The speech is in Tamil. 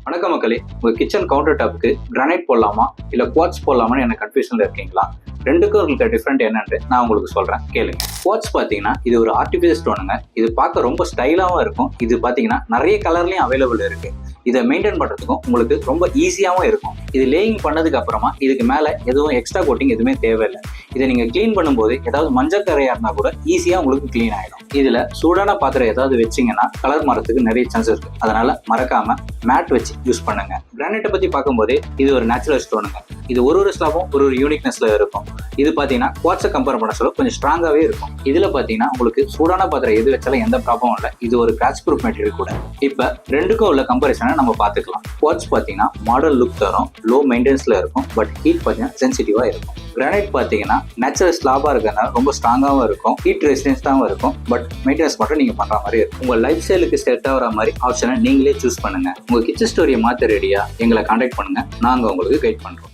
வணக்கம் மக்களே, உங்க கிச்சன் கவுண்டர் டாப்புக்கு கிரானைட் போடலாமா இல்ல குவார்ட்ஸ் போடலாமான்னு எனக்கு கன்ஃபியூஷன்ல இருக்கீங்களா? ரெண்டுக்கும் இருக்க டிஃபரெண்ட் என்னன்னு நான் உங்களுக்கு சொல்றேன், கேளுங்க. குவார்ட்ஸ் பாத்தீங்கன்னா இது ஒரு ஆர்டிஃபிஷியல் ஸ்டோனுங்க. இது பார்க்க ரொம்ப ஸ்டைலாவும் இருக்கும். இது பாத்தீங்கன்னா நிறைய கலர்லயும் அவைலபிள் இருக்கு. இதை மெயின்டைன் பண்றதுக்கும் உங்களுக்கு ரொம்ப ஈஸியாவும் இருக்கும். இது லேயிங் பண்ணதுக்கு அப்புறமா இதுக்கு மேல எதுவும் எக்ஸ்ட்ரா கோட்டிங் எதுவுமே தேவையில்லை. இதை நீங்க கிளீன் பண்ணும்போது ஏதாவது மஞ்சக்கரையா இருந்தா கூட ஈஸியா உங்களுக்கு கிளீன் ஆயிடும். இதுல சூடான பாத்திரம் ஏதாவது வச்சீங்கன்னா கலர் மாறதுக்கு நிறைய சான்சஸ் இருக்கு. அதனால மறக்காம மேட் வச்சு யூஸ் பண்ணுங்க. கிரானைட்டை பத்தி பார்க்கும்போதே இது ஒரு நேச்சுரல் ஸ்டோனுங்க. இது ஒரு ஸ்லாபும் ஒரு யூனிக்னஸ்ல இருக்கும். இது பாத்தீங்கன்னா குவார்ட்ஸை கம்பேர் பண்ண சொல்ல கொஞ்சம் ஸ்ட்ராங்காவே இருக்கும். இதுல பாத்தீங்கன்னா உங்களுக்கு சூடான பாத்திரம் எது வச்சாலும் எந்த ப்ராப்ளமும் இல்லை. இது ஒரு கிராச் ப்ரூஃப் மெட்டீரியல் கூட. இப்ப ரெண்டுக்கும் உள்ள கம்பேரிசனை நம்ம பாத்துக்கலாம். குவார்ட்ஸ் பாத்தீங்கன்னா மாடர்ன் லுக் தரும், லோ மெயின்டெனன்ஸ்ல இருக்கும், பட் ஹீட் பாத்தீங்கன்னா சென்சிட்டிவா இருக்கும். கிரானைட் பாத்தீங்கன்னா நேச்சுரல் ஸ்லாபா இருக்கிறதுனால ரொம்ப ஸ்ட்ராங்காவும் இருக்கும், ஹீட் ரெசிஸ்டன்ஸாவும் இருக்கும், பட் மெயின்டெனன்ஸ் மட்டும் நீங்க பண்ற மாதிரி இருக்கும். உங்க லைஃப் ஸ்டைலுக்கு செட் ஆகிற மாதிரி ஆப்ஷனை நீங்களே சூஸ் பண்ணுங்க. உங்க கிச்சன் ஸ்டோரியை மாத்த ரெடியா எங்களை கான்டாக்ட் பண்ணுங்க, நாங்க உங்களுக்கு கைட் பண்றோம்.